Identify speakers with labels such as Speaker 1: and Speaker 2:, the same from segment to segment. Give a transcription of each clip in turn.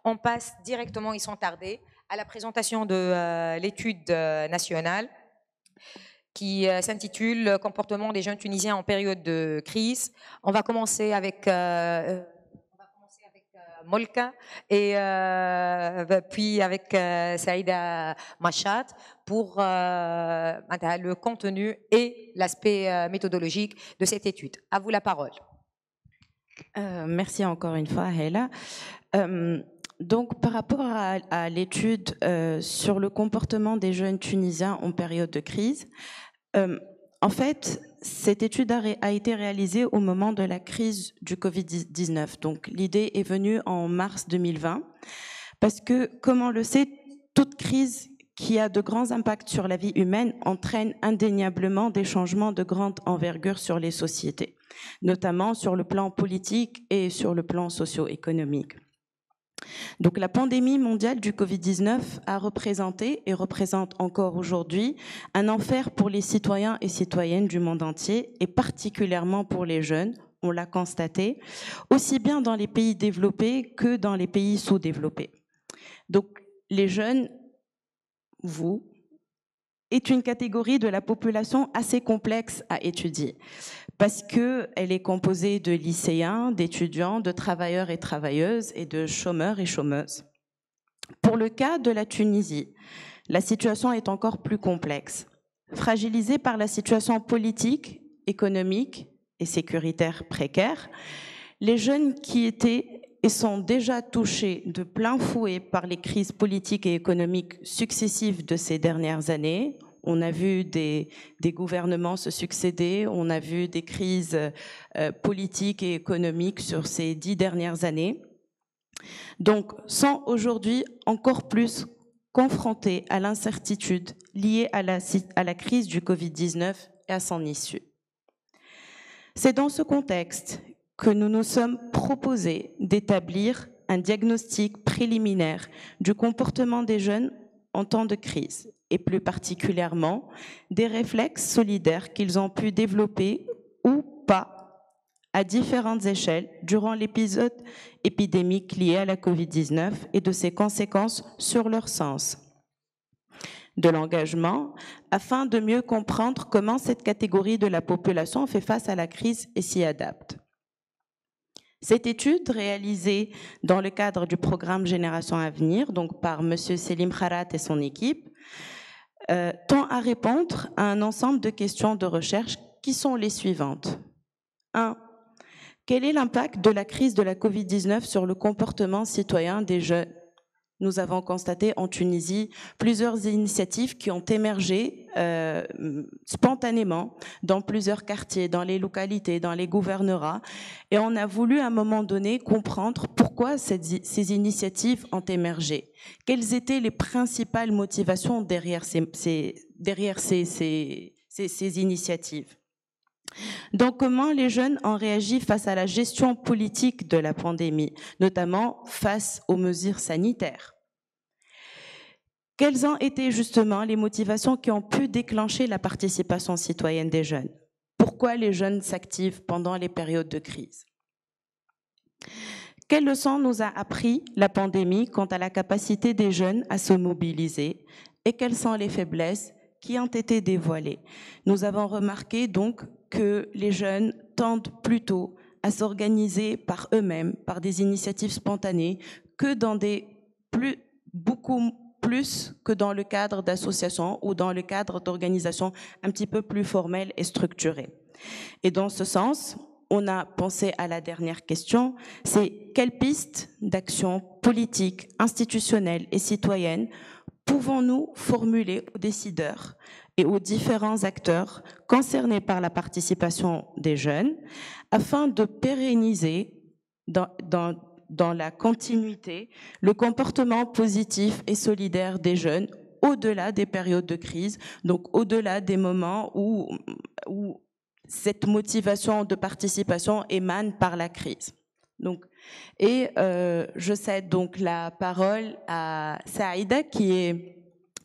Speaker 1: on passe directement, ils sont tardés, à la présentation de l'étude nationale qui s'intitule « Comportement des jeunes Tunisiens en période de crise ». On va commencer avec Molka et puis avec Saïda Machat pour le contenu et l'aspect méthodologique de cette étude. À vous la parole.
Speaker 2: Merci encore une fois, Hela. Donc, par rapport à l'étude sur le comportement des jeunes Tunisiens en période de crise, en fait, cette étude a été réalisée au moment de la crise du Covid-19. Donc, l'idée est venue en mars 2020, parce que, comme on le sait, toute crise qui a de grands impacts sur la vie humaine entraîne indéniablement des changements de grande envergure sur les sociétés, notamment sur le plan politique et sur le plan socio-économique. Donc la pandémie mondiale du Covid-19 a représenté et représente encore aujourd'hui un enfer pour les citoyens et citoyennes du monde entier et particulièrement pour les jeunes, on l'a constaté, aussi bien dans les pays développés que dans les pays sous-développés. Donc les jeunes, vous, est une catégorie de la population assez complexe à étudier parce qu'elle est composée de lycéens, d'étudiants, de travailleurs et travailleuses et de chômeurs et chômeuses. Pour le cas de la Tunisie, la situation est encore plus complexe. Fragilisée par la situation politique, économique et sécuritaire précaire, les jeunes qui étaient et sont déjà touchés de plein fouet par les crises politiques et économiques successives de ces dernières années. On a vu des gouvernements se succéder, on a vu des crises politiques et économiques sur ces 10 dernières années. Donc, sont aujourd'hui encore plus confrontés à l'incertitude liée à la crise du Covid-19 et à son issue. C'est dans ce contexte que nous nous sommes proposés d'établir un diagnostic préliminaire du comportement des jeunes en temps de crise, et plus particulièrement des réflexes solidaires qu'ils ont pu développer ou pas à différentes échelles durant l'épisode épidémique lié à la Covid-19 et de ses conséquences sur leur sens de l'engagement, afin de mieux comprendre comment cette catégorie de la population fait face à la crise et s'y adapte. Cette étude, réalisée dans le cadre du programme Génération Avenir, donc par M. Selim Kharat et son équipe, tend à répondre à un ensemble de questions de recherche qui sont les suivantes. 1. Quel est l'impact de la crise de la Covid-19 sur le comportement citoyen des jeunes ? Nous avons constaté en Tunisie plusieurs initiatives qui ont émergé spontanément dans plusieurs quartiers, dans les localités, dans les gouvernorats. Et on a voulu à un moment donné comprendre pourquoi ces initiatives ont émergé. Quelles étaient les principales motivations derrière ces initiatives. Donc, comment les jeunes ont réagi face à la gestion politique de la pandémie, notamment face aux mesures sanitaires? Quelles ont été justement les motivations qui ont pu déclencher la participation citoyenne des jeunes? Pourquoi les jeunes s'activent pendant les périodes de crise? Quelles leçons nous a appris la pandémie quant à la capacité des jeunes à se mobiliser et quelles sont les faiblesses qui ont été dévoilées? Nous avons remarqué donc que les jeunes tendent plutôt à s'organiser par eux-mêmes, par des initiatives spontanées, que dans beaucoup plus que dans le cadre d'associations ou dans le cadre d'organisations un petit peu plus formelles et structurées. Et dans ce sens, on a pensé à la dernière question, c'est quelles pistes d'action politique, institutionnelle et citoyenne pouvons-nous formuler aux décideurs et aux différents acteurs concernés par la participation des jeunes afin de pérenniser dans la continuité le comportement positif et solidaire des jeunes au-delà des périodes de crise, donc au-delà des moments où cette motivation de participation émane par la crise. Donc, je cède donc la parole à Saïda qui est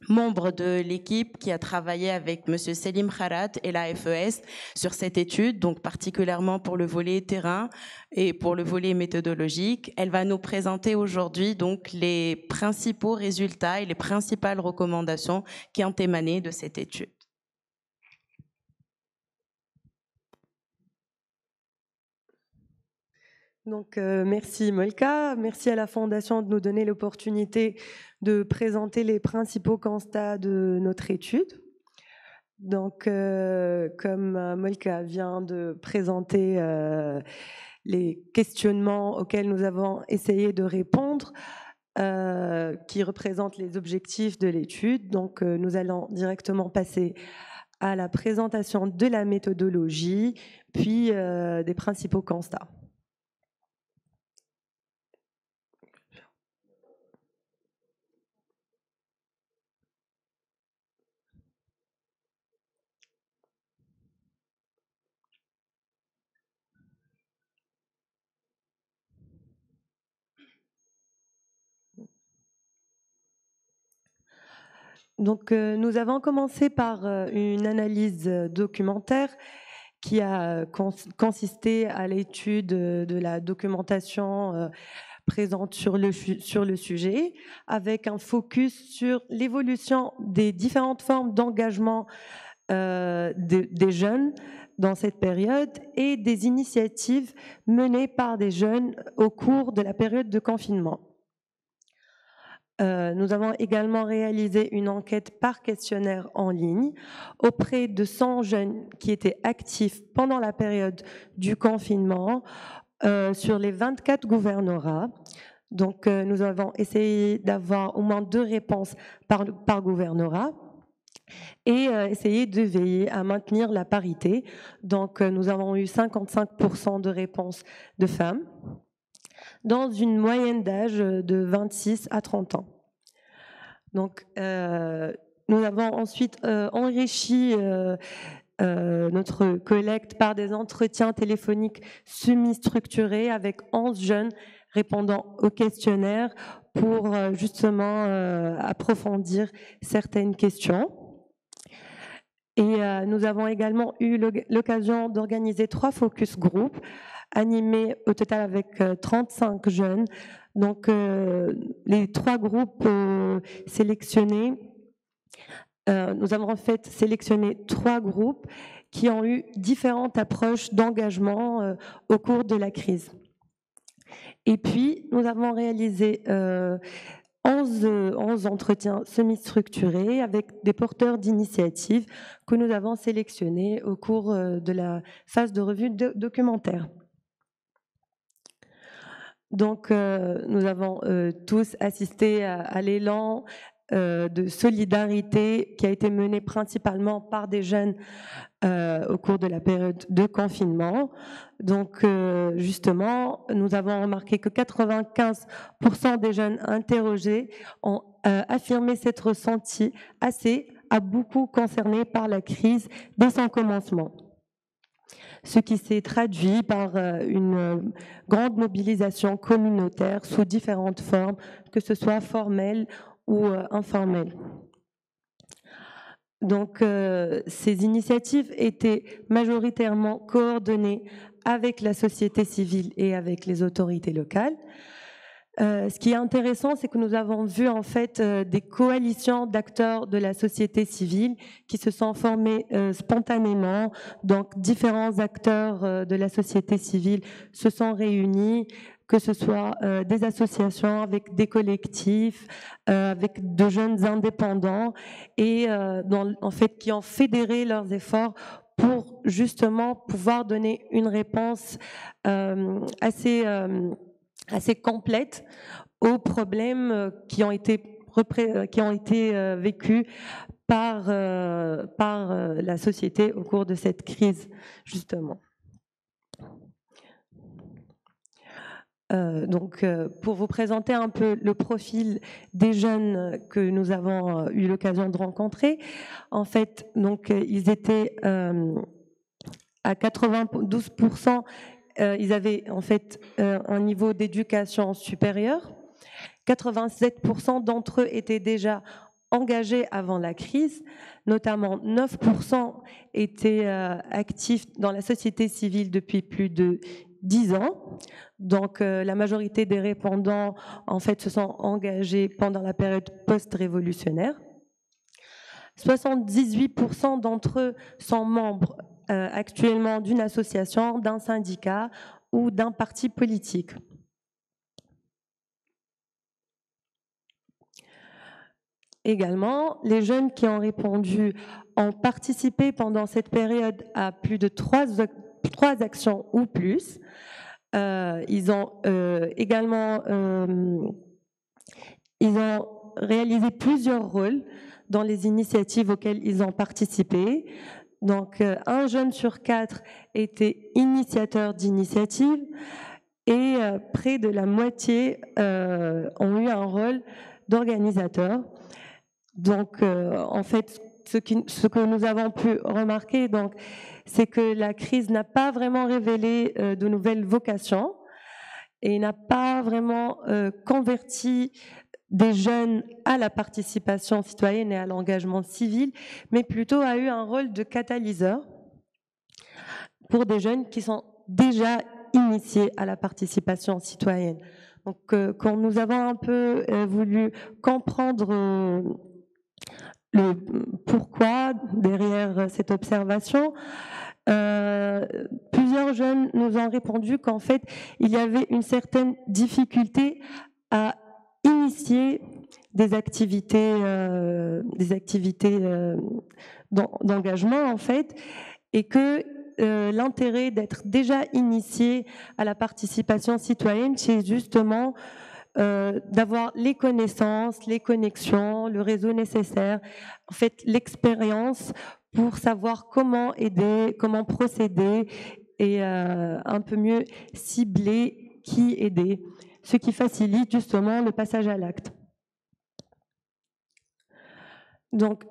Speaker 2: membre de l'équipe qui a travaillé avec M. Selim Kharat et la FES sur cette étude, donc particulièrement pour le volet terrain et pour le volet méthodologique. Elle va nous présenter aujourd'hui donc les principaux résultats et les principales recommandations qui ont émané de cette étude.
Speaker 3: Donc, merci Molka, merci à la Fondation de nous donner l'opportunité de présenter les principaux constats de notre étude. Donc, comme Molka vient de présenter les questionnements auxquels nous avons essayé de répondre, qui représentent les objectifs de l'étude, donc nous allons directement passer à la présentation de la méthodologie, puis des principaux constats. Donc, nous avons commencé par une analyse documentaire qui a consisté à l'étude de la documentation présente sur le sujet, avec un focus sur l'évolution des différentes formes d'engagement des jeunes dans cette période et des initiatives menées par des jeunes au cours de la période de confinement. Nous avons également réalisé une enquête par questionnaire en ligne auprès de 100 jeunes qui étaient actifs pendant la période du confinement sur les 24 gouvernorats. Donc, nous avons essayé d'avoir au moins 2 réponses par gouvernorat et essayer de veiller à maintenir la parité. Donc, nous avons eu 55% de réponses de femmes, dans une moyenne d'âge de 26 à 30 ans. Donc, nous avons ensuite enrichi notre collecte par des entretiens téléphoniques semi-structurés avec 11 jeunes répondant au questionnaire pour justement approfondir certaines questions. Et nous avons également eu l'occasion d'organiser 3 focus group animés au total avec 35 jeunes. Donc, les 3 groupes sélectionnés, nous avons en fait sélectionné 3 groupes qui ont eu différentes approches d'engagement au cours de la crise. Et puis, nous avons réalisé 11 entretiens semi-structurés avec des porteurs d'initiatives que nous avons sélectionnés au cours de la phase de revue documentaire. Donc, nous avons tous assisté à l'élan de solidarité qui a été mené principalement par des jeunes au cours de la période de confinement. Donc, justement, nous avons remarqué que 95% des jeunes interrogés ont affirmé s'être ressentis à beaucoup concernés par la crise dès son commencement, ce qui s'est traduit par une grande mobilisation communautaire sous différentes formes, que ce soit formelle ou informelle. Donc, ces initiatives étaient majoritairement coordonnées avec la société civile et avec les autorités locales. Ce qui est intéressant, c'est que nous avons vu en fait des coalitions d'acteurs de la société civile qui se sont formées spontanément. Donc, différents acteurs de la société civile se sont réunis, que ce soit des associations avec des collectifs, avec de jeunes indépendants et en fait qui ont fédéré leurs efforts pour justement pouvoir donner une réponse assez complète aux problèmes qui ont été vécus par la société au cours de cette crise, justement. Donc, pour vous présenter un peu le profil des jeunes que nous avons eu l'occasion de rencontrer, en fait, donc, ils étaient à 92%, ils avaient en fait un niveau d'éducation supérieur. 87% d'entre eux étaient déjà engagés avant la crise, notamment 9% étaient actifs dans la société civile depuis plus de 10 ans. Donc la majorité des répondants en fait se sont engagés pendant la période post-révolutionnaire. 78% d'entre eux sont membres actuellement d'une association, d'un syndicat ou d'un parti politique. Également, les jeunes qui ont répondu ont participé pendant cette période à plus de 3 actions ou plus. Ils ont également réalisé plusieurs rôles dans les initiatives auxquelles ils ont participé. Donc, un jeune sur 4 était initiateur d'initiatives et près de la moitié ont eu un rôle d'organisateur. Donc, en fait, ce que nous avons pu remarquer, donc, c'est que la crise n'a pas vraiment révélé de nouvelles vocations et n'a pas vraiment converti des jeunes à la participation citoyenne et à l'engagement civil, mais plutôt a eu un rôle de catalyseur pour des jeunes qui sont déjà initiés à la participation citoyenne. Donc, quand nous avons un peu voulu comprendre le pourquoi derrière cette observation, plusieurs jeunes nous ont répondu qu'en fait, il y avait une certaine difficulté à initier des activités d'engagement, en fait, et que l'intérêt d'être déjà initié à la participation citoyenne, c'est justement d'avoir les connaissances, les connexions, le réseau nécessaire, en fait l'expérience pour savoir comment aider, comment procéder et un peu mieux cibler qui aider, ce qui facilite justement le passage à l'acte. Donc,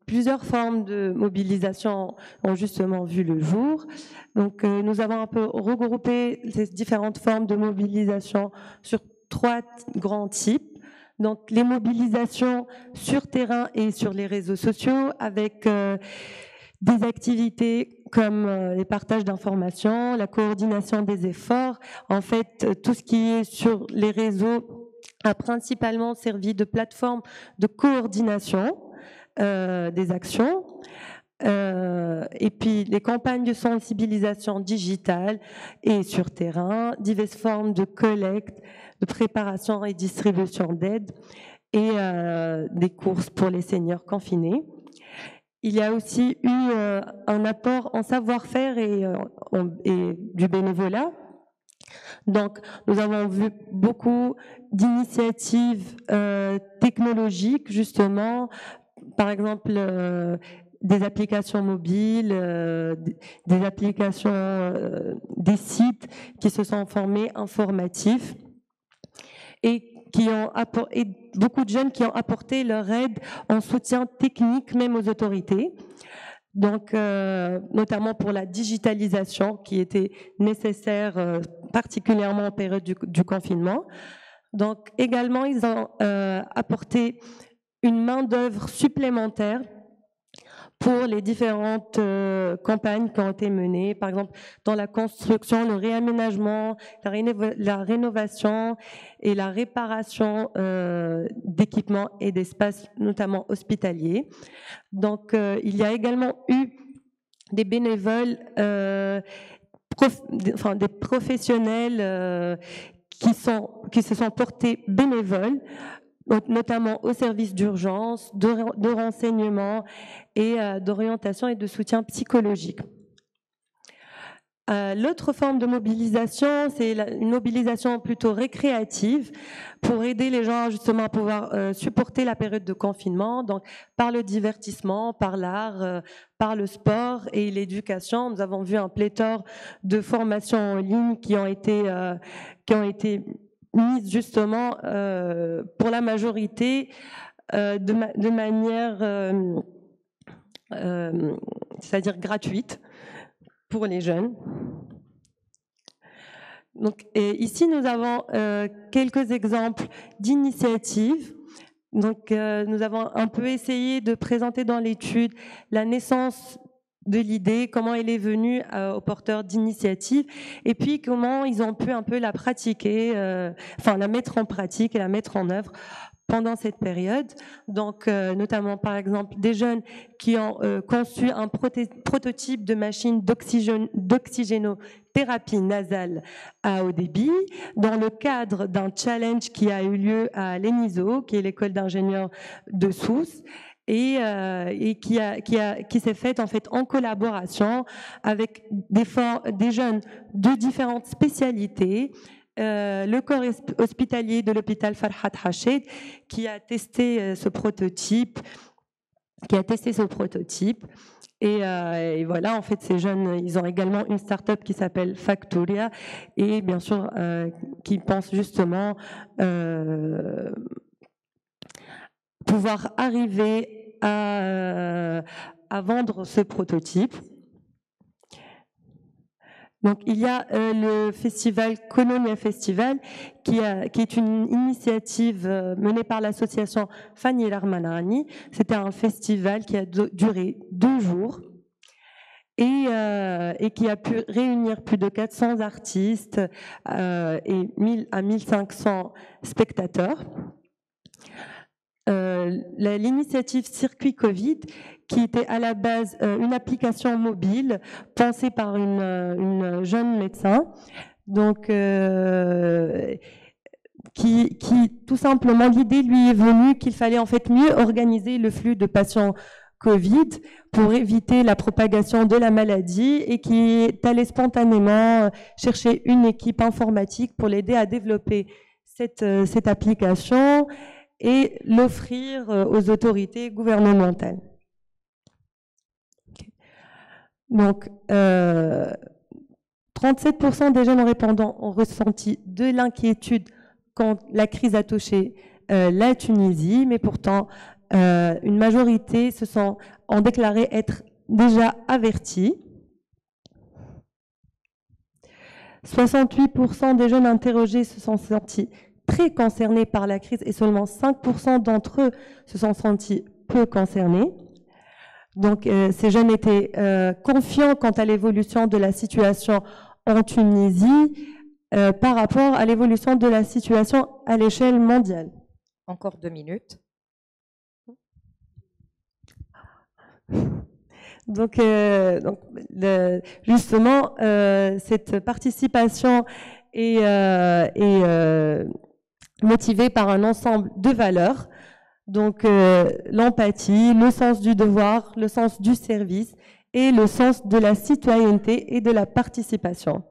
Speaker 3: plusieurs formes de mobilisation ont justement vu le jour. Donc, nous avons un peu regroupé ces différentes formes de mobilisation sur 3 grands types. Donc, les mobilisations sur terrain et sur les réseaux sociaux avec des activités comme les partages d'informations, la coordination des efforts. En fait, tout ce qui est sur les réseaux a principalement servi de plateforme de coordination des actions. Et puis les campagnes de sensibilisation digitale et sur terrain, diverses formes de collecte, de préparation et distribution d'aide et des courses pour les seniors confinés. Il y a aussi eu un apport en savoir-faire et du bénévolat. Donc, nous avons vu beaucoup d'initiatives technologiques, justement, par exemple, des applications mobiles, des applications, des sites qui se sont formés informatifs et beaucoup de jeunes qui ont apporté leur aide en soutien technique même aux autorités. Donc, notamment pour la digitalisation qui était nécessaire, particulièrement en période du confinement. Donc, également, ils ont apporté une main-d'œuvre supplémentaire pour les différentes campagnes qui ont été menées, par exemple dans la construction, le réaménagement, la rénovation et la réparation d'équipements et d'espaces, notamment hospitaliers. Donc, il y a également eu des bénévoles, des professionnels qui se sont portés bénévoles, notamment au service d'urgence, de renseignement et d'orientation et de soutien psychologique. L'autre forme de mobilisation, c'est une mobilisation plutôt récréative pour aider les gens justement à pouvoir supporter la période de confinement, donc par le divertissement, par l'art, par le sport et l'éducation. Nous avons vu un pléthore de formations en ligne qui ont été mises justement pour la majorité de manière, c'est-à-dire gratuite, pour les jeunes. Donc, et ici, nous avons quelques exemples d'initiatives Donc, nous avons un peu essayé de présenter dans l'étude la naissance de l'idée, comment elle est venue aux porteurs d'initiatives, et puis comment ils ont pu un peu la pratiquer, la mettre en pratique et la mettre en œuvre pendant cette période. Donc, notamment, par exemple, des jeunes qui ont conçu un prototype de machine d'oxygénothérapie nasale à haut débit dans le cadre d'un challenge qui a eu lieu à l'ENISO, qui est l'école d'ingénieurs de Sousse, et qui s'est faite en fait en collaboration avec des jeunes de différentes spécialités. Le corps hospitalier de l'hôpital Farhat Hached qui a testé ce prototype, et voilà, en fait, ces jeunes, ils ont également une start-up qui s'appelle Factoria et bien sûr qui pense justement pouvoir arriver à vendre ce prototype. Donc, il y a le festival Colonia Festival, qui est une initiative menée par l'association Fanny Larmanani. C'était un festival qui a duré 2 jours et qui a pu réunir plus de 400 artistes et 1000 à 1500 spectateurs. L'initiative Circuit Covid, qui était à la base une application mobile pensée par une jeune médecin, donc qui tout simplement, l'idée lui est venue qu'il fallait en fait mieux organiser le flux de patients Covid pour éviter la propagation de la maladie et qui est allé spontanément chercher une équipe informatique pour l'aider à développer cette application et l'offrir aux autorités gouvernementales. Okay. Donc, 37% des jeunes répondants ont ressenti de l'inquiétude quand la crise a touché la Tunisie, mais pourtant, une majorité ont déclaré être déjà avertis. 68% des jeunes interrogés se sont sentis très concernés par la crise et seulement 5% d'entre eux se sont sentis peu concernés. Donc, ces jeunes étaient confiants quant à l'évolution de la situation en Tunisie par rapport à l'évolution de la situation à l'échelle mondiale.
Speaker 1: Encore 2 minutes.
Speaker 3: Donc justement, cette participation est motivée par un ensemble de valeurs, donc l'empathie, le sens du devoir, le sens du service et le sens de la citoyenneté et de la participation.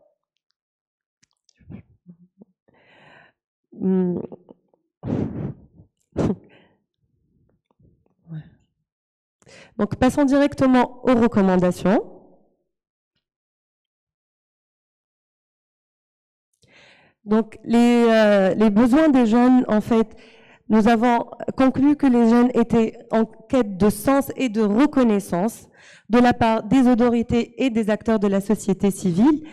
Speaker 3: Donc, passons directement aux recommandations. Donc, les besoins des jeunes, en fait, nous avons conclu que les jeunes étaient en quête de sens et de reconnaissance de la part des autorités et des acteurs de la société civile.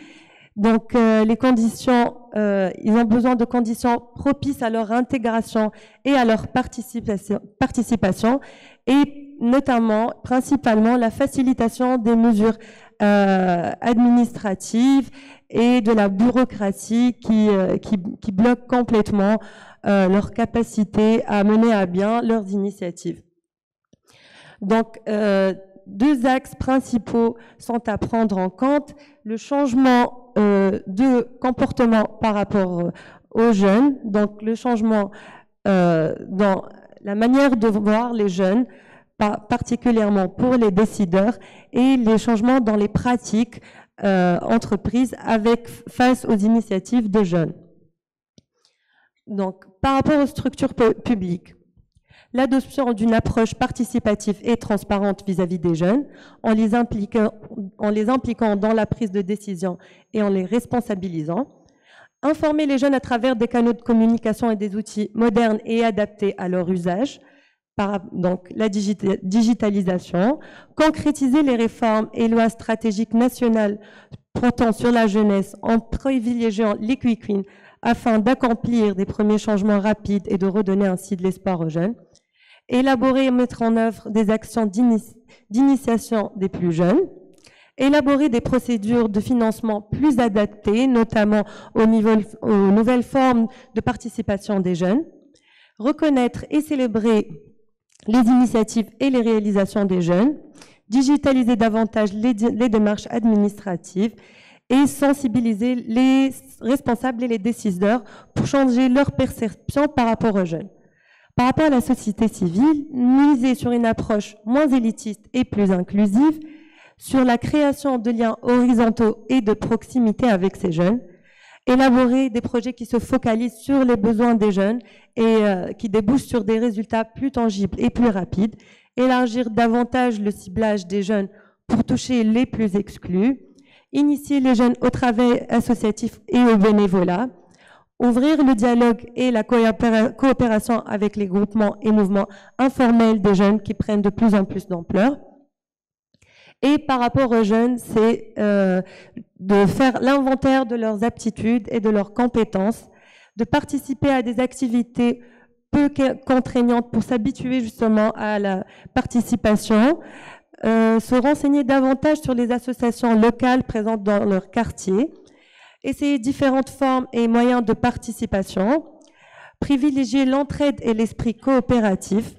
Speaker 3: Donc, les conditions, ils ont besoin de conditions propices à leur intégration et à leur participation et notamment, principalement, la facilitation des mesures administratives et de la bureaucratie qui bloquent complètement leur capacité à mener à bien leurs initiatives. Donc, 2 axes principaux sont à prendre en compte. Le changement de comportement par rapport aux jeunes, donc le changement dans la manière de voir les jeunes, particulièrement pour les décideurs, et les changements dans les pratiques entreprises face aux initiatives de jeunes. Donc, par rapport aux structures publiques, l'adoption d'une approche participative et transparente vis-à-vis des jeunes, en les impliquant dans la prise de décision et en les responsabilisant. Informer les jeunes à travers des canaux de communication et des outils modernes et adaptés à leur usage, donc la digitalisation. Concrétiser les réformes et lois stratégiques nationales portant sur la jeunesse en privilégiant les quick wins afin d'accomplir des premiers changements rapides et de redonner ainsi de l'espoir aux jeunes. élaborer et mettre en œuvre des actions d'initiation des plus jeunes, élaborer des procédures de financement plus adaptées, notamment aux nouvelles formes de participation des jeunes, reconnaître et célébrer les initiatives et les réalisations des jeunes, digitaliser davantage les démarches administratives et sensibiliser les responsables et les décideurs pour changer leur perception par rapport aux jeunes. Par rapport à la société civile, miser sur une approche moins élitiste et plus inclusive, sur la création de liens horizontaux et de proximité avec ces jeunes, élaborer des projets qui se focalisent sur les besoins des jeunes et qui débouchent sur des résultats plus tangibles et plus rapides, élargir davantage le ciblage des jeunes pour toucher les plus exclus, initier les jeunes au travail associatif et au bénévolat, ouvrir le dialogue et la coopération avec les groupements et mouvements informels des jeunes qui prennent de plus en plus d'ampleur. Et par rapport aux jeunes, c'est de faire l'inventaire de leurs aptitudes et de leurs compétences, de participer à des activités peu contraignantes pour s'habituer justement à la participation, se renseigner davantage sur les associations locales présentes dans leur quartier, essayer différentes formes et moyens de participation, privilégier l'entraide et l'esprit coopératif,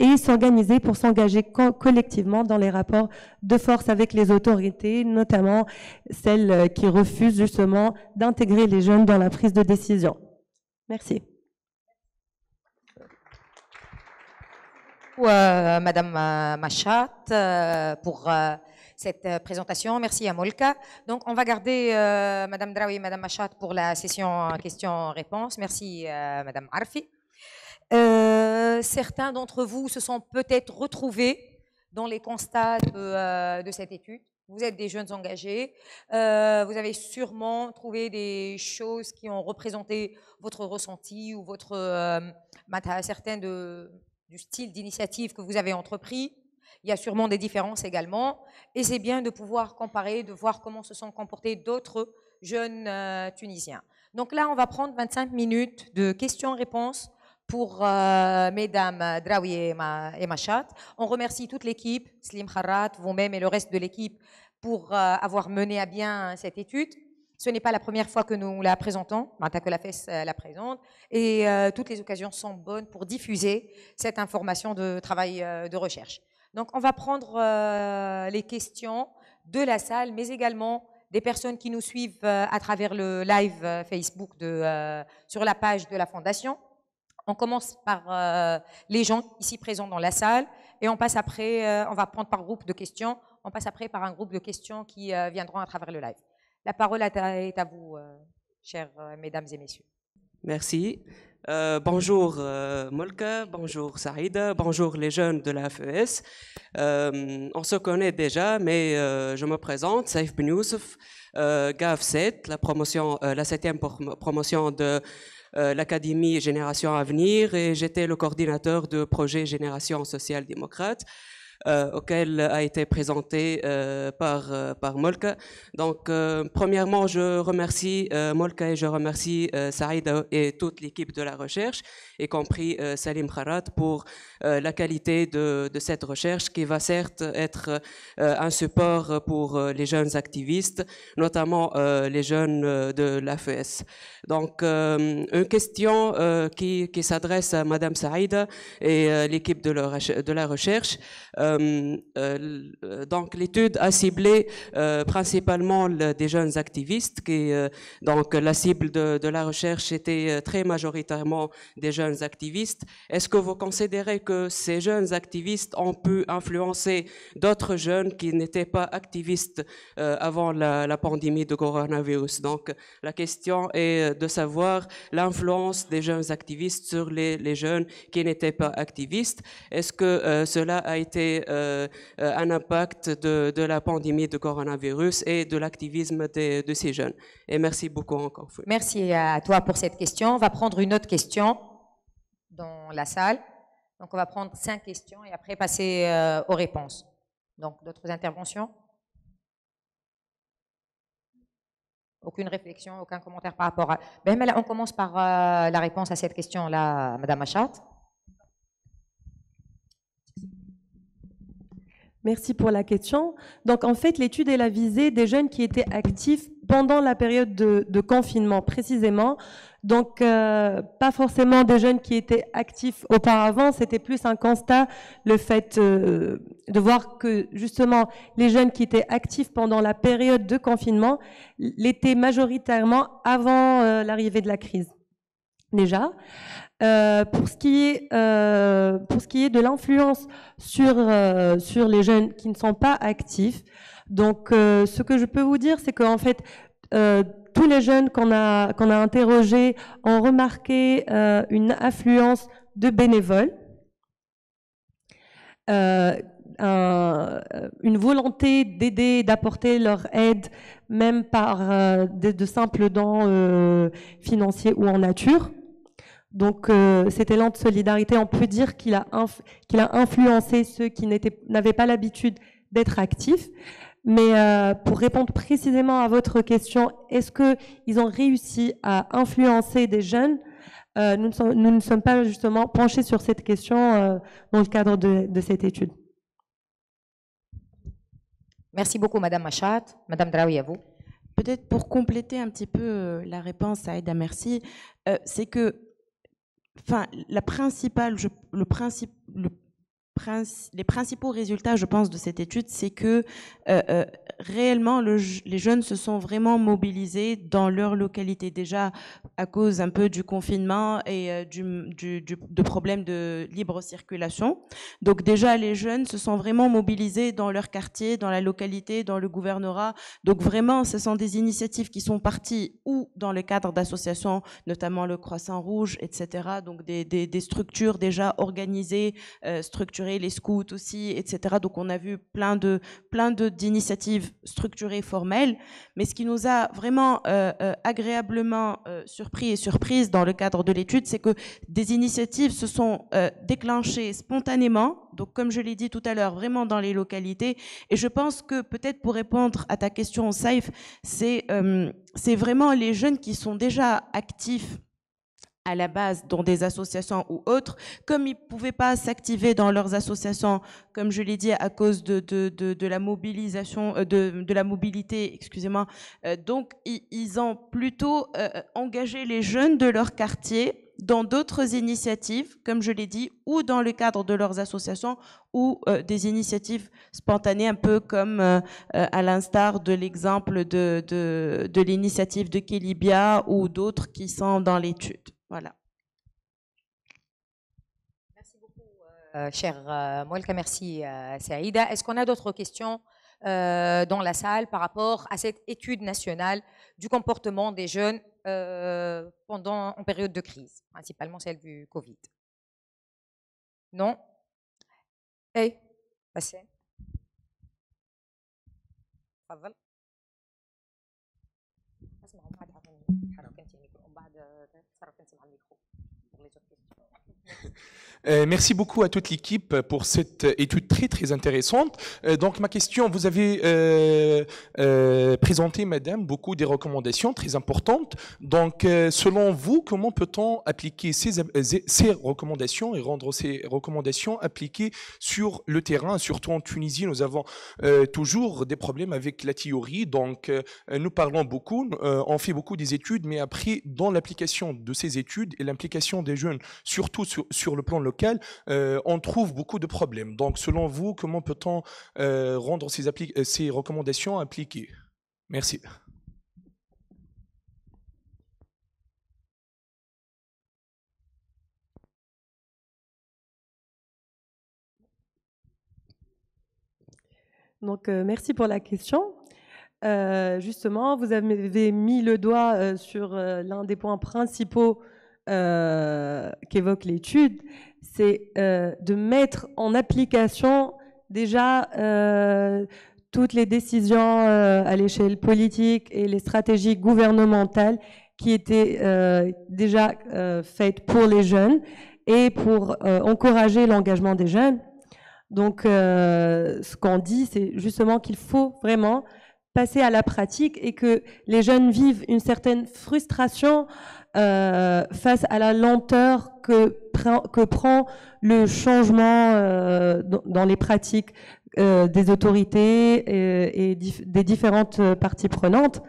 Speaker 3: et s'organiser pour s'engager collectivement dans les rapports de force avec les autorités, notamment celles qui refusent justement d'intégrer les jeunes dans la prise de décision. Merci.
Speaker 1: Madame Machat, pour cette présentation. Merci à Molka. Donc, on va garder Madame Draoui et Madame Machat pour la session questions-réponses. Merci Madame Arfi. Certains d'entre vous se sont peut-être retrouvés dans les constats de cette étude. Vous êtes des jeunes engagés. Vous avez sûrement trouvé des choses qui ont représenté votre ressenti ou votre certains du style d'initiative que vous avez entrepris. Il y a sûrement des différences également. Et c'est bien de pouvoir comparer, de voir comment se sont comportés d'autres jeunes Tunisiens. Donc là, on va prendre 25 minutes de questions-réponses pour mesdames Draoui et Machat. On remercie toute l'équipe, Slim Kharrat, vous-même et le reste de l'équipe pour avoir mené à bien cette étude. Ce n'est pas la première fois que nous la présentons, que la FES la présente, et toutes les occasions sont bonnes pour diffuser cette information de travail de recherche. Donc on va prendre les questions de la salle, mais également des personnes qui nous suivent à travers le live Facebook sur la page de la Fondation. On commence par les gens ici présents dans la salle et on passe après, on va prendre par groupe de questions, on passe après par un groupe de questions qui viendront à travers le live. La parole est à vous, chères mesdames et messieurs.
Speaker 4: Merci. Bonjour Molka, bonjour Saïda, bonjour les jeunes de la FES. On se connaît déjà, mais je me présente, Saïf Ben Youssef, GAV 7, la 7e promotion de l'Académie Génération Avenir, et j'étais le coordinateur de projet Génération Sociale Démocrate, auquel a été présenté par Molka. Donc, premièrement, je remercie Molka et je remercie Saïda et toute l'équipe de la recherche, y compris Salim Kharrat, pour la qualité de cette recherche qui va certes être un support pour les jeunes activistes, notamment les jeunes de l'AFES. Donc, une question qui s'adresse à Madame Saïda et l'équipe de la recherche. Donc l'étude a ciblé principalement des jeunes activistes donc la cible de la recherche était très majoritairement des jeunes activistes. Est-ce que vous considérez que ces jeunes activistes ont pu influencer d'autres jeunes qui n'étaient pas activistes avant la pandémie de coronavirus? Donc la question est de savoir l'influence des jeunes activistes sur les jeunes qui n'étaient pas activistes. Est-ce que cela a été un impact de la pandémie de coronavirus et de l'activisme de ces jeunes? Et merci beaucoup encore.
Speaker 1: Merci à toi pour cette question. On va prendre une autre question dans la salle. Donc on va prendre 5 questions et après passer aux réponses. Donc d'autres interventions? Aucune réflexion, aucun commentaire par rapport à... on commence par la réponse à cette question-là, Madame Machat.
Speaker 3: Merci pour la question. Donc, en fait, l'étude, elle a visé des jeunes qui étaient actifs pendant la période de confinement, précisément. Donc, pas forcément des jeunes qui étaient actifs auparavant, c'était plus un constat, le fait de voir que, justement, les jeunes qui étaient actifs pendant la période de confinement l'étaient majoritairement avant l'arrivée de la crise. Déjà. Pour ce qui est de l'influence sur les jeunes qui ne sont pas actifs, donc ce que je peux vous dire, c'est qu'en fait, tous les jeunes qu'on a interrogés ont remarqué une affluence de bénévoles, une volonté d'aider, d'apporter leur aide, même par de simples dons financiers ou en nature. Donc, cet élan de solidarité, on peut dire qu'il a influencé ceux qui n'avaient pas l'habitude d'être actifs. Mais pour répondre précisément à votre question, est-ce qu'ils ont réussi à influencer des jeunes? Nous ne sommes pas justement penchés sur cette question dans le cadre de cette étude.
Speaker 1: Merci beaucoup, Madame Machat. Madame Draoui, à vous.
Speaker 2: Peut-être pour compléter un petit peu la réponse à Aïda, merci, c'est que enfin, les principaux résultats, je pense, de cette étude, c'est que réellement, les jeunes se sont vraiment mobilisés dans leur localité, déjà à cause un peu du confinement et de problèmes de libre circulation. Donc déjà, les jeunes se sont vraiment mobilisés dans leur quartier, dans la localité, dans le gouvernorat. Donc vraiment, ce sont des initiatives qui sont parties ou dans le cadre d'associations, notamment le Croissant Rouge, etc. Donc des structures déjà organisées, structurées, les scouts aussi, etc. Donc on a vu plein d'initiatives structurées, formelles. Mais ce qui nous a vraiment agréablement surpris et surprise dans le cadre de l'étude, c'est que des initiatives se sont déclenchées spontanément, donc comme je l'ai dit tout à l'heure, vraiment dans les localités. Et je pense que peut-être pour répondre à ta question, Saïf, c'est vraiment les jeunes qui sont déjà actifs à la base dans des associations ou autres, comme ils ne pouvaient pas s'activer dans leurs associations, comme je l'ai dit, à cause de la mobilisation, de la mobilité, excusez-moi. Donc, ils ont plutôt engagé les jeunes de leur quartier dans d'autres initiatives, comme je l'ai dit, ou dans le cadre de leurs associations, ou des initiatives spontanées, un peu comme à l'instar de l'exemple de l'initiative de Kelibia ou d'autres qui sont dans l'étude. Voilà.
Speaker 1: Merci beaucoup, chère Moulka. Merci, Saïda. Est-ce qu'on a d'autres questions dans la salle par rapport à cette étude nationale du comportement des jeunes en période de crise, principalement celle du Covid? Non? Hey, passez. تفضل. اسمع وبعد حرك انت الميكرو وبعد تصرف انت مع الميكرو.
Speaker 5: Merci beaucoup à toute l'équipe pour cette étude très très intéressante. Donc ma question, vous avez présenté, madame, beaucoup des recommandations très importantes. Donc selon vous, comment peut-on appliquer ces recommandations et rendre ces recommandations appliquées sur le terrain? Surtout en Tunisie, nous avons toujours des problèmes avec la théorie. Donc nous parlons beaucoup, on fait beaucoup des études, mais après dans l'application de ces études et l'implication des jeunes, surtout sur le plan local, on trouve beaucoup de problèmes. Donc, selon vous, comment peut-on rendre ces recommandations appliquées? Merci.
Speaker 3: Donc, merci pour la question. Justement, vous avez mis le doigt sur l'un des points principaux qu'évoque l'étude, c'est de mettre en application déjà toutes les décisions à l'échelle politique et les stratégies gouvernementales qui étaient déjà faites pour les jeunes et pour encourager l'engagement des jeunes. Donc, ce qu'on dit, c'est justement qu'il faut vraiment passer à la pratique et que les jeunes vivent une certaine frustration face à la lenteur que prend le changement dans les pratiques des autorités et des différentes parties prenantes.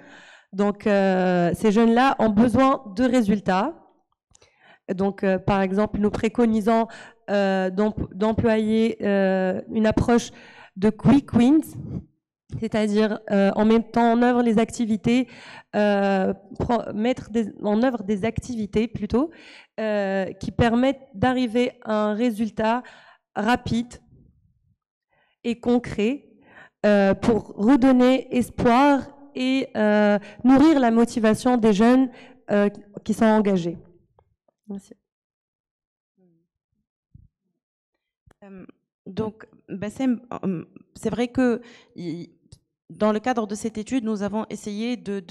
Speaker 3: Donc, ces jeunes-là ont besoin de résultats. Donc, par exemple, nous préconisons d'employer une approche de quick wins, c'est-à-dire en mettant en œuvre les activités, mettre en œuvre des activités plutôt, qui permettent d'arriver à un résultat rapide et concret pour redonner espoir et nourrir la motivation des jeunes qui sont engagés. Merci.
Speaker 2: Donc, Bassem, c'est vrai que dans le cadre de cette étude, nous avons essayé de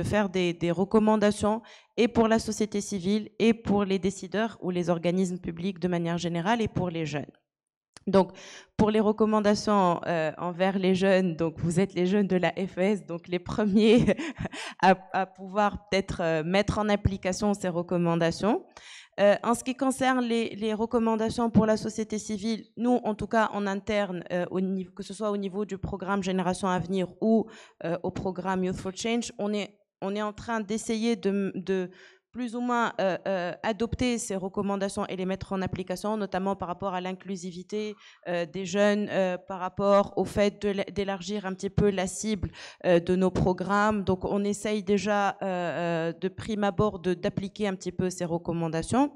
Speaker 2: faire des recommandations et pour la société civile et pour les décideurs ou les organismes publics de manière générale et pour les jeunes. Donc, pour les recommandations envers les jeunes, donc vous êtes les jeunes de la FES, donc les premiers à pouvoir peut-être mettre en application ces recommandations. En ce qui concerne les recommandations pour la société civile, nous, en tout cas en interne, que ce soit au niveau du programme Génération Avenir ou au programme Youth for Change, on est en train d'essayer de plus ou moins adopter ces recommandations et les mettre en application, notamment par rapport à l'inclusivité des jeunes, par rapport au fait d'élargir un petit peu la cible de nos programmes. Donc, on essaye déjà de prime abord d'appliquer un petit peu ces recommandations.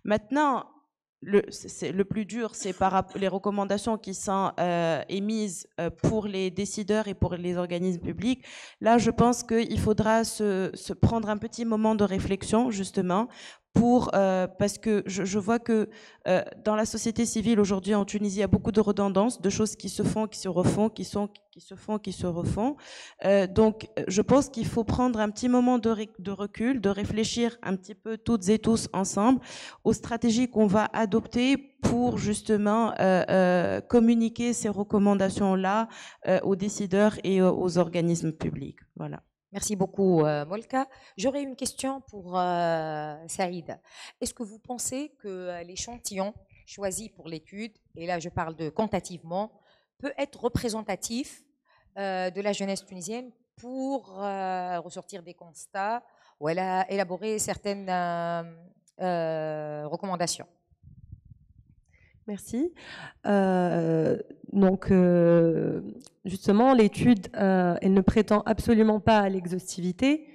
Speaker 2: Maintenant, le plus dur, c'est les recommandations qui sont émises pour les décideurs et pour les organismes publics. Là, je pense qu'il faudra se prendre un petit moment de réflexion, justement, parce que je vois que dans la société civile aujourd'hui en Tunisie, il y a beaucoup de redondances, de choses qui se font, qui se refont, qui se font, qui se refont. Donc, je pense qu'il faut prendre un petit moment de recul, de réfléchir un petit peu toutes et tous ensemble aux stratégies qu'on va adopter pour justement communiquer ces recommandations-là aux décideurs et aux organismes publics. Voilà.
Speaker 1: Merci beaucoup, Molka. J'aurais une question pour Saïd. Est-ce que vous pensez que l'échantillon choisi pour l'étude, et là je parle de quantitativement, peut être représentatif de la jeunesse tunisienne pour ressortir des constats ou élaborer certaines recommandations?
Speaker 3: Merci. Donc, justement, l'étude, elle ne prétend absolument pas à l'exhaustivité.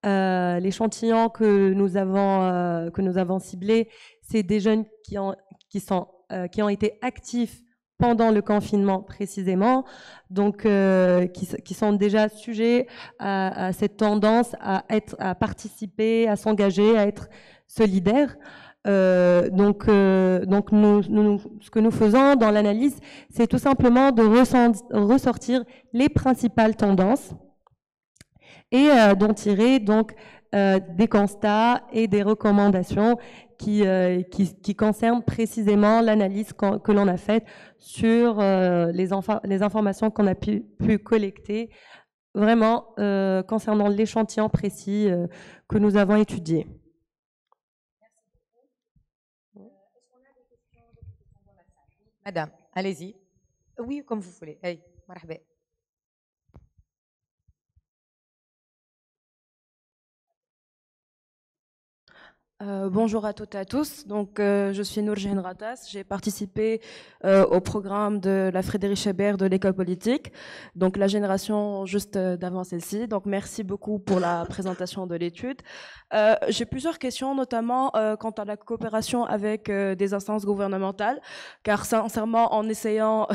Speaker 3: L'échantillon que nous avons ciblé, c'est des jeunes qui ont été actifs pendant le confinement précisément, donc qui sont déjà sujets à cette tendance à participer, à s'engager, à être solidaires. Donc ce que nous faisons dans l'analyse, c'est tout simplement de ressortir les principales tendances et d'en tirer donc des constats et des recommandations qui concernent précisément l'analyse que l'on a faite sur les informations qu'on a pu collecter, vraiment concernant l'échantillon précis que nous avons étudié.
Speaker 1: Madame, allez-y. Oui, comme vous voulez. Hey, marhaba.
Speaker 6: Bonjour à toutes et à tous. Donc, je suis Nourjahine Ratas. J'ai participé au programme de la Frédéric Ebert de l'école politique, donc la génération juste d'avant celle-ci. Donc, merci beaucoup pour la présentation de l'étude. J'ai plusieurs questions, notamment quant à la coopération avec des instances gouvernementales, car sincèrement, en essayant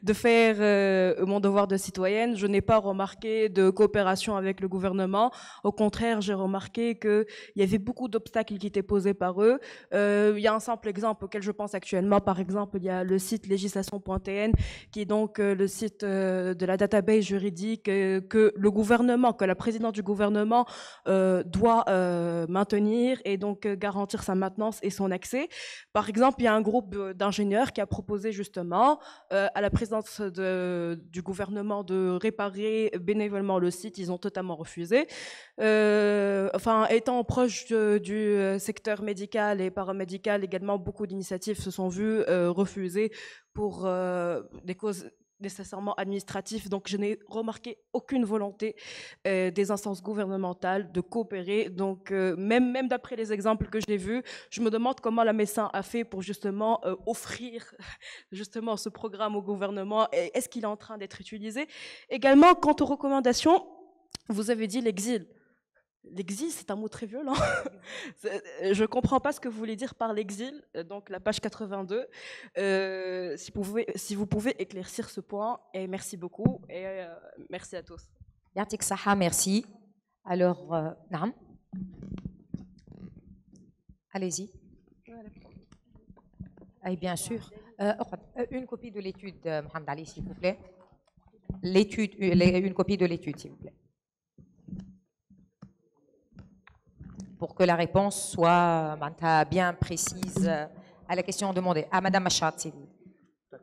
Speaker 6: de faire mon devoir de citoyenne, je n'ai pas remarqué de coopération avec le gouvernement. Au contraire, j'ai remarqué qu'il y avait beaucoup d'obstacles qui étaient posés par eux. Il y a un simple exemple auquel je pense actuellement. Par exemple, il y a le site législation.tn, qui est donc le site de la database juridique que le gouvernement, que la présidente du gouvernement doit maintenir et donc garantir sa maintenance et son accès. Par exemple, il y a un groupe d'ingénieurs qui a proposé justement à la présidence du gouvernement de réparer bénévolement le site. Ils ont totalement refusé. Étant proche du secteur médical et paramédical également, beaucoup d'initiatives se sont vues refusées pour des causes nécessairement administratives. Donc, je n'ai remarqué aucune volonté des instances gouvernementales de coopérer. Donc, même d'après les exemples que j'ai vus, je me demande comment la médecin a fait pour justement offrir justement ce programme au gouvernement. Est-ce qu'il est en train d'être utilisé? Également, quant aux recommandations, vous avez dit l'exil. L'exil, c'est un mot très violent. Je ne comprends pas ce que vous voulez dire par l'exil. Donc, la page 82. Si vous pouvez éclaircir ce point. Et merci beaucoup. Et merci à tous.
Speaker 1: Yatik Saha, merci. Alors, Naam. Allez-y. Oui, bien sûr. Une copie de l'étude, Mohamed Ali, s'il vous plaît. L'étude, une copie de l'étude, s'il vous plaît. Pour que la réponse soit bien précise à la question demandée. À Madame Machat, s'il vous plaît.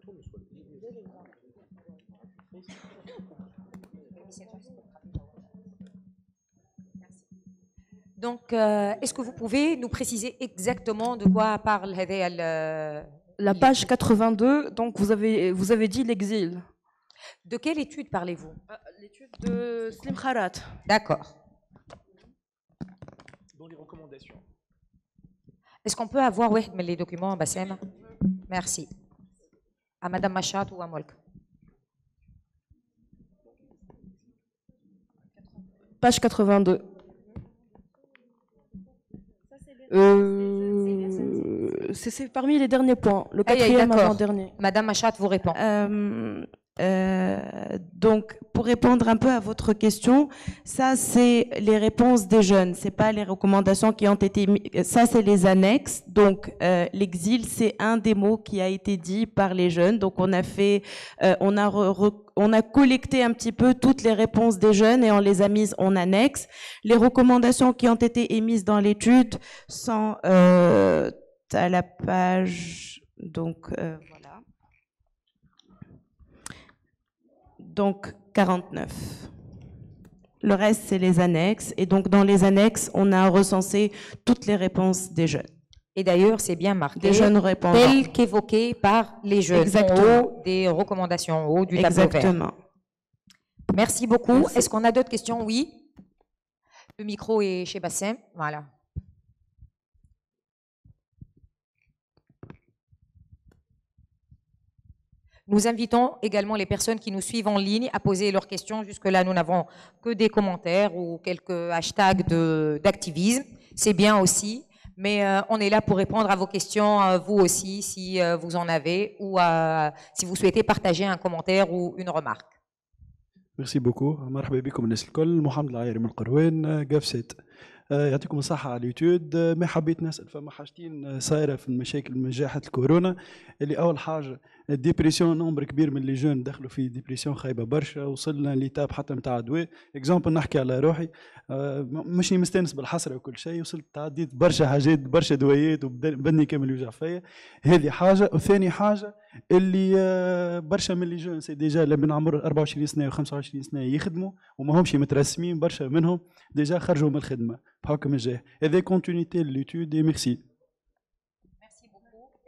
Speaker 1: Donc, est-ce que vous pouvez nous préciser exactement de quoi parle
Speaker 6: la page 82, donc vous avez dit l'exil.
Speaker 1: De quelle étude parlez-vous?
Speaker 6: L'étude de Slim Kharat.
Speaker 1: D'accord.
Speaker 5: Dans les recommandations.
Speaker 1: Est-ce qu'on peut avoir les documents, Bassem? Merci. À Madame Machat ou à Molk?
Speaker 6: Page 82. C'est parmi les derniers points, le quatrième avant-dernier.
Speaker 1: Madame Machat vous répond.
Speaker 2: Donc, pour répondre un peu à votre question, ça c'est les réponses des jeunes, c'est pas les recommandations qui ont été mises, ça c'est les annexes. Donc, l'exil c'est un des mots qui a été dit par les jeunes. Donc, on a fait, on a collecté un petit peu toutes les réponses des jeunes et on les a mises en annexe. Les recommandations qui ont été émises dans l'étude sont à la page, donc voilà. Donc 49. Le reste, c'est les annexes. Et donc, dans les annexes, on a recensé toutes les réponses des jeunes.
Speaker 1: Et d'ailleurs, c'est bien marqué.
Speaker 2: Des jeunes répondants.
Speaker 1: Tel qu'évoqué par les jeunes.
Speaker 2: Exactement.
Speaker 1: En haut des recommandations, en haut du tableau vert.
Speaker 2: Exactement.
Speaker 1: Merci beaucoup. Est-ce qu'on a d'autres questions? Oui. Le micro est chez Bassem. Voilà. Nous invitons également les personnes qui nous suivent en ligne à poser leurs questions. Jusque-là, nous n'avons que des commentaires ou quelques hashtags d'activisme. C'est bien aussi, mais on est là pour répondre à vos questions, vous aussi, si vous en avez, ou si vous souhaitez partager un commentaire ou une remarque.
Speaker 7: Merci beaucoup. مرحبا بكم الناس الكل. محمد العايري من القروان قفسات. يعطيكم الصحة على اليوتيوب. ما حبيت نسأل فما حاجتين صايرة في المشاكل من جائحة الكورونا اللي أول حاجة الديبرسيون نمبر كبير من لي جون دخلوا في ديبرسيون خايبة برشا وصلنا ليتاب حتى نتاع دواء. اكزامبل نحكي على روحي مش مستانس بالحسرة وكل شيء وصلت تعديت برشا حاجات برشا دوايات وبدني كامل يوجع فيا. هذه حاجة. وثاني حاجة اللي برشا من لي جون سي ديجا اللي من عمر 24 سنة و25 سنة يخدموا وما همش مترسمين برشا منهم ديجا خرجوا من الخدمة بحكم الجائحة. هذه كونتينيتي للإيتود et merci.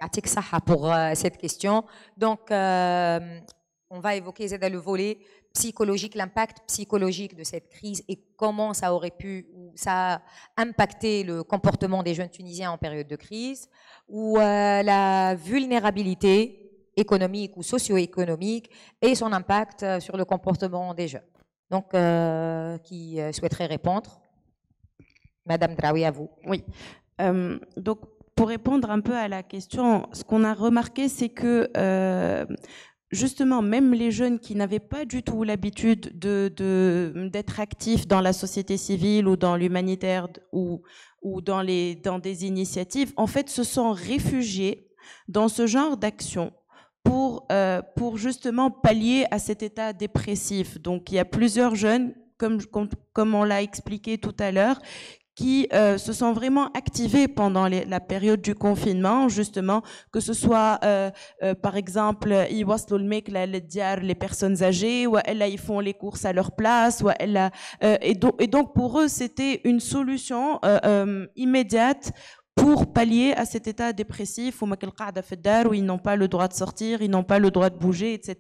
Speaker 1: Yatik Saha pour cette question. Donc, on va évoquer le volet psychologique, l'impact psychologique de cette crise et comment ça aurait pu, ou ça a impacté le comportement des jeunes Tunisiens en période de crise, ou la vulnérabilité économique ou socio-économique et son impact sur le comportement des jeunes. Donc, qui souhaiterait répondre? Madame Draoui, à vous.
Speaker 2: Oui. Donc, pour répondre un peu à la question, ce qu'on a remarqué, c'est que justement, même les jeunes qui n'avaient pas du tout l'habitude d'être actifs dans la société civile ou dans l'humanitaire ou dans des initiatives, en fait, se sont réfugiés dans ce genre d'action pour justement pallier à cet état dépressif. Donc, il y a plusieurs jeunes, comme on l'a expliqué tout à l'heure, qui se sont vraiment activés pendant la période du confinement, justement, que ce soit, par exemple, les personnes âgées, ou ils font les courses à leur place, et donc pour eux, c'était une solution immédiate pour pallier à cet état dépressif où ils n'ont pas le droit de sortir, ils n'ont pas le droit de bouger, etc.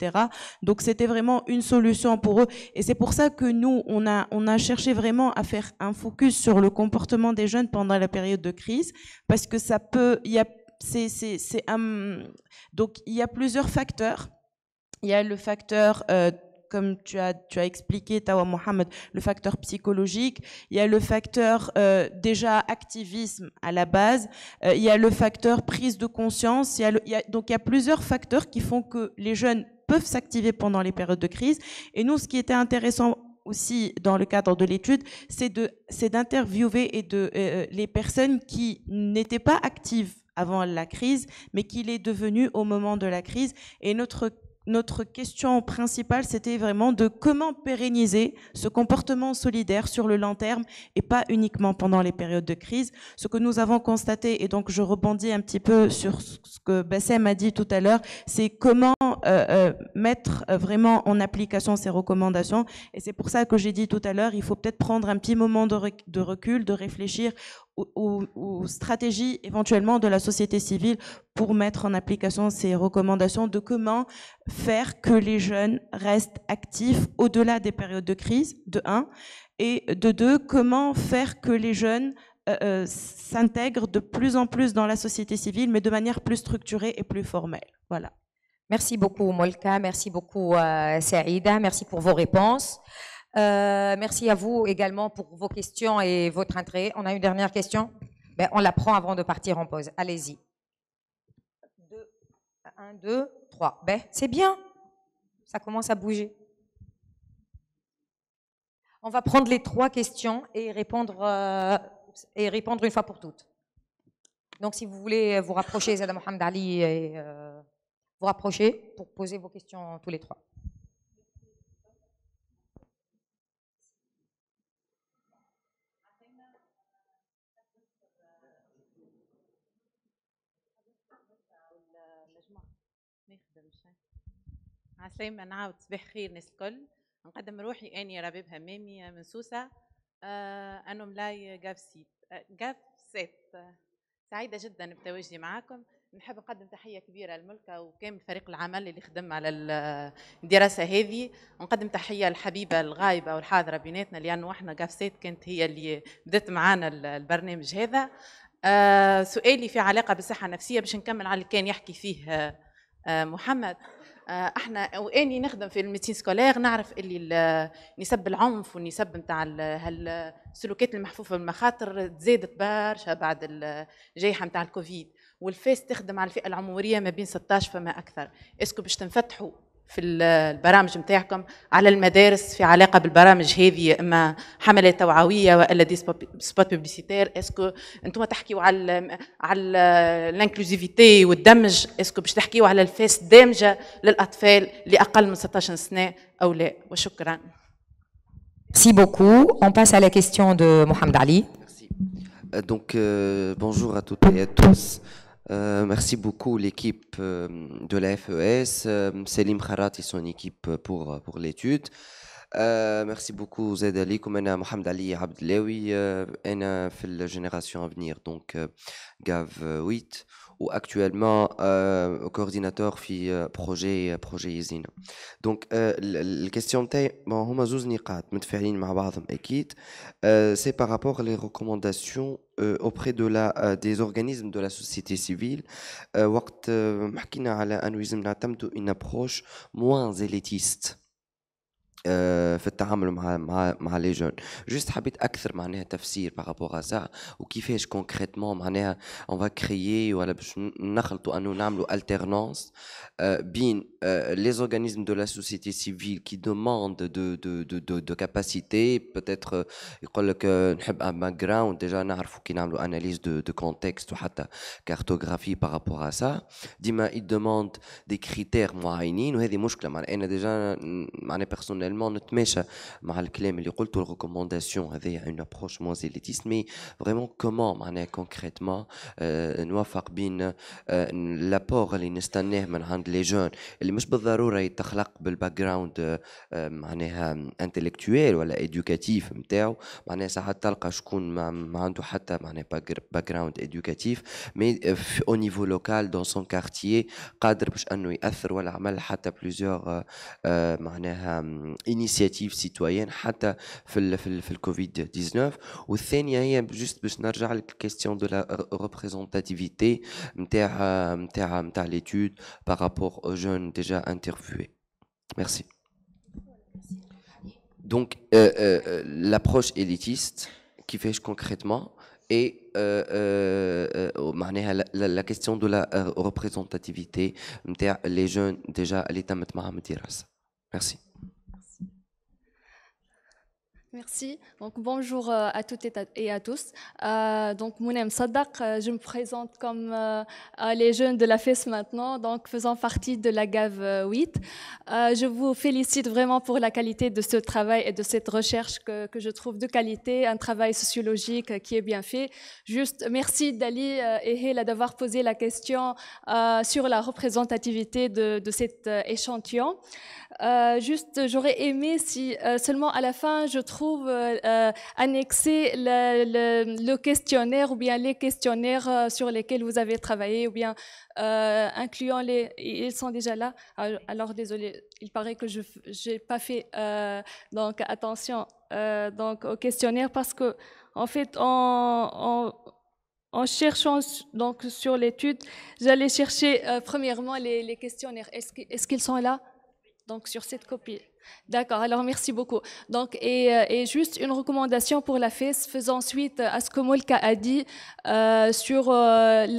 Speaker 2: Donc c'était vraiment une solution pour eux. Et c'est pour ça que nous, on a cherché vraiment à faire un focus sur le comportement des jeunes pendant la période de crise, parce que ça peut, donc il y a plusieurs facteurs. Il y a le facteur comme tu as expliqué, Tawa Mohamed, le facteur psychologique, il y a le facteur déjà activisme à la base, il y a le facteur prise de conscience, donc il y a plusieurs facteurs qui font que les jeunes peuvent s'activer pendant les périodes de crise. Et nous, ce qui était intéressant aussi dans le cadre de l'étude, c'est d'interviewer les personnes qui n'étaient pas actives avant la crise, mais qui l'est devenue au moment de la crise. Et notre question principale, c'était vraiment de comment pérenniser ce comportement solidaire sur le long terme et pas uniquement pendant les périodes de crise. Ce que nous avons constaté, et donc je rebondis un petit peu sur ce que Bassem a dit tout à l'heure, c'est comment mettre vraiment en application ces recommandations. Et c'est pour ça que j'ai dit tout à l'heure, il faut peut-être prendre un petit moment de recul, de réfléchir aux stratégies éventuellement de la société civile pour mettre en application ces recommandations de comment faire que les jeunes restent actifs au-delà des périodes de crise, de 1, et de 2, comment faire que les jeunes s'intègrent de plus en plus dans la société civile, mais de manière plus structurée et plus formelle. Voilà.
Speaker 1: Merci beaucoup Molka, merci beaucoup Saïda, merci pour vos réponses. Merci à vous également pour vos questions et votre intérêt. On a une dernière question? Ben, on la prend avant de partir en pause. Allez-y. 1, 2, 3. Ben, c'est bien. Ça commence à bouger. On va prendre les 3 questions et répondre une fois pour toutes. Donc, si vous voulez vous rapprocher, Zada Mohamed Ali, et vous rapprocher pour poser vos questions tous les 3.
Speaker 8: عسلامة نعاود صباح خير ناس الكل. نقدم روحي اني رباب همامي من سوسة. انا ملاي جاف سيت سعيدة جدا بتواجدي معاكم. نحب نقدم تحية كبيرة لملكة وكامل فريق العمل اللي خدم على الدراسة هذه. ونقدم تحية للحبيبة الغايبة والحاضرة بيناتنا لأنه احنا جاف سيت كانت هي اللي بدأت معانا البرنامج هذا. سؤالي في علاقة بالصحة النفسية باش نكمل على اللي كان يحكي فيه محمد. احنا واني نخدم في الميديسين سكولير نعرف اللي نسب العنف والنسب نتاع السلوكيات المحفوفه بالمخاطر تزادت برشا بعد الجائحه نتاع الكوفيد، والفاس تخدم على الفئه العمريه ما بين 16 فما اكثر. اسكو باش تنفتحوا في البرامج نتاعكم على المدارس في علاقه بالبرامج هذه، اما حملات توعويه والا دي سبوت بوبليسيتير؟ اسكو انتم تحكيوا على الانكلوزيفيتي والدمج؟ اسكو باش تحكيوا على الفاس دامجه للاطفال لاقل من 16 سنه او لا؟ وشكرا.
Speaker 1: Merci beaucoup. On passe à la question de Mohamed Ali.
Speaker 9: Merci. Donc bonjour à toutes et à tous. Merci beaucoup l'équipe de la FES, Selim Kharat et son équipe pour l'étude. Merci beaucoup Zaid Ali, comme أنا محمد علي عبد اللاوي. أنا في الجénération à venir, donc GAV 8 ou actuellement coordinateur في projet يزينا. Donc الكيستيون نتاعي هما زوز نقاط متفاعلين مع بعضهم أكيد. C'est par rapport les recommandations auprès des organismes de la société civile. وقت حكينا على أنه لازم نعتمدوا une approche moins élitiste في التعامل مع لي جون. جوست حبيت اكثر معناها تفسير بارابور سا وكيفاش كونكريتمون معناها اون فا كريي ولا باش نخلطوا انه نعملوا التيرنانس بين لي اورغانيزم دو لا سوسيتي سيفيل كي دوموند دو كاباسيتي بوتيتر يقول لك نحب ان باك جراوند ديجا نعرفوا كي نعملوا اناليز دو كونتكست وحتى كارتوغرافي بارابور سا ديما يدوموند دي كريتير معينين وهذه مشكله. معناها انا ديجا معناها بيرسونيل personnellement نتماشى مع الكلام اللي قلته الريكومونداسيون هذه une approche moins élitiste mais vraiment comment معناها concrètement نوافق بين l'apport اللي نستناه من عند les jeunes اللي مش بالضرورة يتخلق بالباك جراوند معناها intellectuel ولا éducatif نتاعو معناها ساعات تلقى شكون ما عنده حتى معناها باك جراوند éducatif mais au niveau local dans son quartier قادر باش انه ياثر ولا عمل حتى plusieurs معناها initiatives citoyennes حتى في الكوفيد 19 والثانيه هي جست باش نرجع لك الكيستيون دو لا ريبريزونتاتيفيتي نتاع l'étude par rapport aux jeunes déjà interviewés. Merci. Donc l'approche élitiste qui fait concrètement et la question de la représentativité les jeunes déjà اللي تمت معهم الدراسة. Merci.
Speaker 10: Merci. Donc, bonjour à toutes et à tous. Donc, Mounem Sadak, je me présente comme les jeunes de la FES maintenant, donc faisant partie de la GAV 8. Je vous félicite vraiment pour la qualité de ce travail et de cette recherche que je trouve de qualité, un travail sociologique qui est bien fait. Juste, merci Dali et Hela d'avoir posé la question sur la représentativité de cet échantillon. Juste, j'aurais aimé si seulement à la fin, je trouve annexer le questionnaire ou bien les questionnaires sur lesquels vous avez travaillé ou bien incluant les... Ils sont déjà là. Alors, désolé, il paraît que je n'ai pas fait donc, attention donc, aux questionnaires parce que, en fait, en cherchant donc, sur l'étude, j'allais chercher premièrement les questionnaires. Est-ce qu'ils sont là? Donc, sur cette copie. D'accord, alors merci beaucoup. Donc, et juste une recommandation pour la FES faisant suite à ce que Molka a dit sur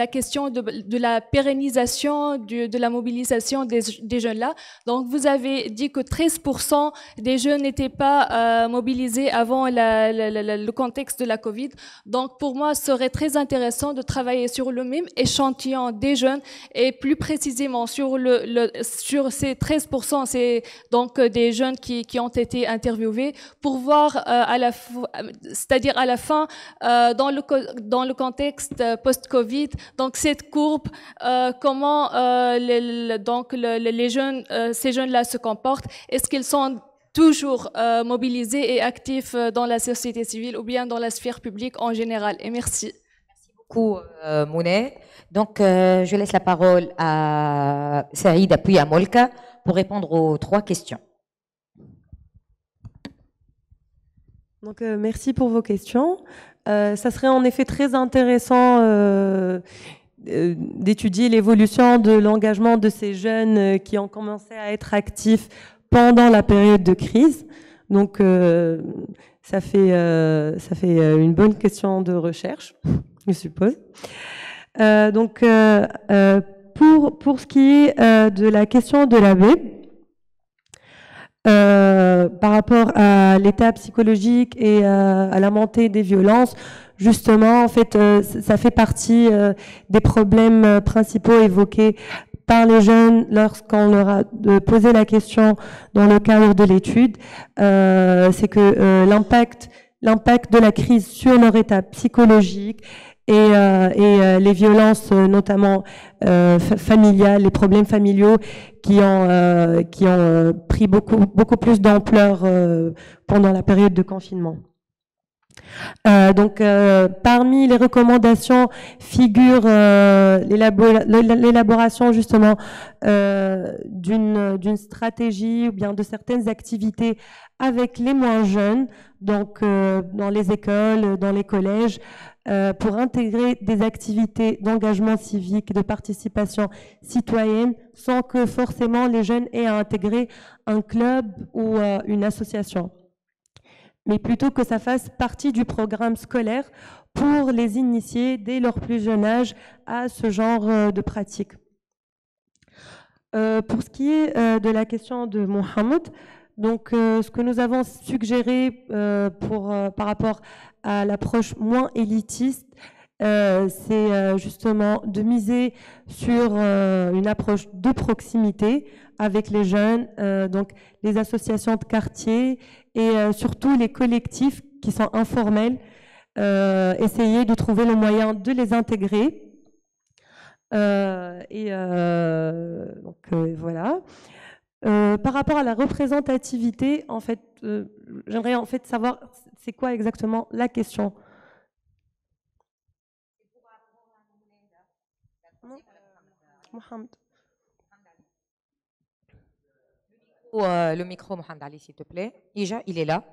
Speaker 10: la question de la pérennisation de la mobilisation des jeunes là. Donc, vous avez dit que 13% des jeunes n'étaient pas mobilisés avant le contexte de la Covid. Donc, pour moi, ce serait très intéressant de travailler sur le même échantillon des jeunes et plus précisément sur ces 13%, c'est donc des jeunes qui ont été interviewés pour voir c'est-à-dire à la fin dans le contexte post-Covid donc cette courbe comment les jeunes ces jeunes-là se comportent, est-ce qu'ils sont toujours mobilisés et actifs dans la société civile ou bien dans la sphère publique en général. Et merci.
Speaker 1: Merci beaucoup Mounet. Donc je laisse la parole à Saïd puis à Molka pour répondre aux 3 questions.
Speaker 3: Donc, merci pour vos questions. Ça serait en effet très intéressant d'étudier l'évolution de l'engagement de ces jeunes qui ont commencé à être actifs pendant la période de crise. Donc, ça fait une bonne question de recherche, je suppose. Donc, pour ce qui est de la question de la BEB, par rapport à l'état psychologique et à la montée des violences, justement, en fait, ça fait partie des problèmes principaux évoqués par les jeunes lorsqu'on leur a posé la question dans le cadre de l'étude. C'est que l'impact de la crise sur leur état psychologique et les violences notamment familiales, les problèmes familiaux qui ont pris beaucoup plus d'ampleur pendant la période de confinement. Donc, parmi les recommandations figure l'élaboration justement d'une stratégie ou bien de certaines activités avec les moins jeunes, donc dans les écoles, dans les collèges, pour intégrer des activités d'engagement civique, de participation citoyenne, sans que forcément les jeunes aient à intégrer un club ou une association, mais plutôt que ça fasse partie du programme scolaire pour les initier dès leur plus jeune âge à ce genre de pratique. Pour ce qui est de la question de Mohamed, donc ce que nous avons suggéré par rapport à l'approche moins élitiste c'est justement de miser sur une approche de proximité avec les jeunes, donc les associations de quartier et surtout les collectifs qui sont informels, essayer de trouver le moyen de les intégrer. Voilà. Par rapport à la représentativité, en fait, j'aimerais en fait savoir c'est quoi exactement la question. Mohamed.
Speaker 1: Le micro, Mohamed Ali, s'il te plaît. Ija, il est là.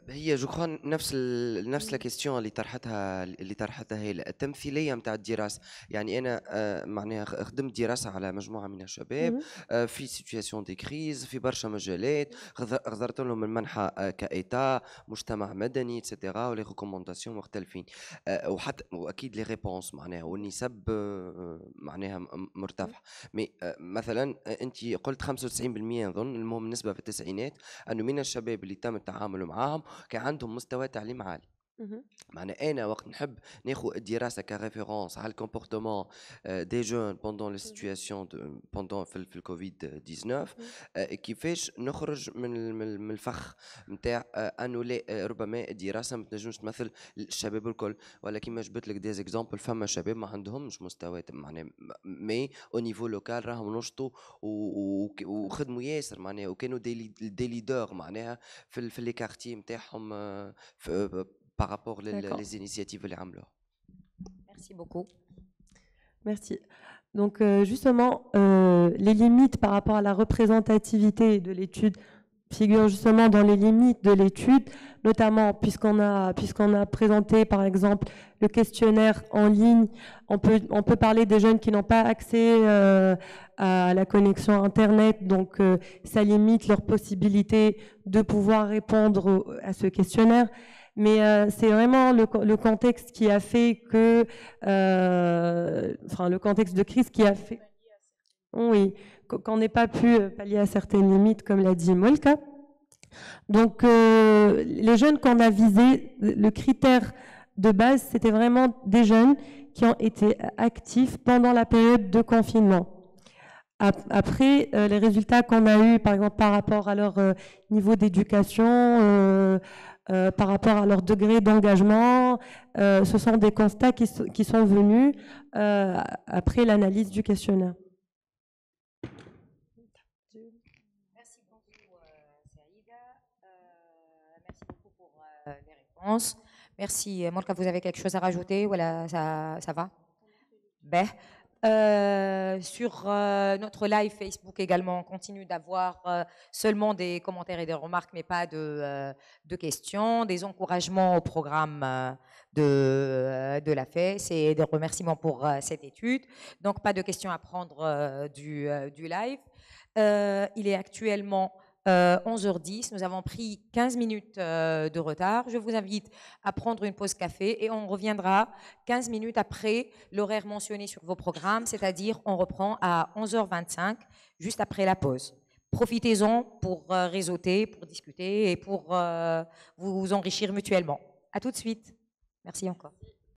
Speaker 9: هي جو كخوا نفس لا كيستيون اللي طرحتها هي التمثيليه نتاع الدراسه. يعني انا معناها خدمت دراسه على مجموعه من الشباب في سيتوياسيون دي كريز في برشا مجالات، غزرت لهم المنحه كايتا مجتمع مدني اتسيتيرا ولي ريكومونداسيون مختلفين، وحتى واكيد لي ريبونس معناها والنسب معناها مرتفعه. مي مثلا انت قلت 95% نظن المهم نسبه في التسعينات انه من الشباب اللي تم التعامل معهم كان عندهم مستوى تعليم عالي. معناها انا وقت نحب ناخذ الدراسه كريفيرونس على الكومبورتمون دي جون بوندون لي سيتوياسيون بوندون في الكوفيد 19 كيفاش نخرج من الفخ نتاع انه لا ربما الدراسه ما تنجمش تمثل الشباب الكل، ولكن ما جبت لك دي زيكزامبل فما شباب ما عندهمش مستوى معناها مي او نيفو لوكال راهم نشطوا وخدموا ياسر معناها وكانوا دي ليدر معناها في لي كارتي نتاعهم par rapport les initiatives les عملوها.
Speaker 1: Merci beaucoup.
Speaker 3: Merci. Donc justement, les limites par rapport à la représentativité de l'étude figurent justement dans les limites de l'étude, notamment puisqu'on a présenté par exemple le questionnaire en ligne, on peut parler des jeunes qui n'ont pas accès à la connexion Internet, donc ça limite leur possibilité de pouvoir répondre à ce questionnaire. Mais c'est vraiment le contexte qui a fait que, enfin le contexte de crise qui a fait, oui, qu'on n'ait pas pu pallier à certaines limites, comme l'a dit Molka. Donc les jeunes qu'on a visés, le critère de base, c'était vraiment des jeunes qui ont été actifs pendant la période de confinement. Après, les résultats qu'on a eus, par exemple, par rapport à leur niveau d'éducation, par rapport à leur degré d'engagement, ce sont des constats qui sont venus après l'analyse du questionnaire.
Speaker 1: Merci beaucoup, Saïda. Merci beaucoup pour les réponses. Merci. Molka, vous avez quelque chose à rajouter? Voilà, ça va? Ben. Sur notre live Facebook également, on continue d'avoir seulement des commentaires et des remarques, mais pas de questions, des encouragements au programme de la FES et des remerciements pour cette étude. Donc, pas de questions à prendre du live. Il est actuellement 11h10, nous avons pris 15 minutes de retard. Je vous invite à prendre une pause café et on reviendra 15 minutes après l'horaire mentionné sur vos programmes, c'est-à-dire on reprend à 11h25, juste après la pause. Profitez-en pour réseauter, pour discuter et pour vous enrichir mutuellement. À tout de suite. Merci encore.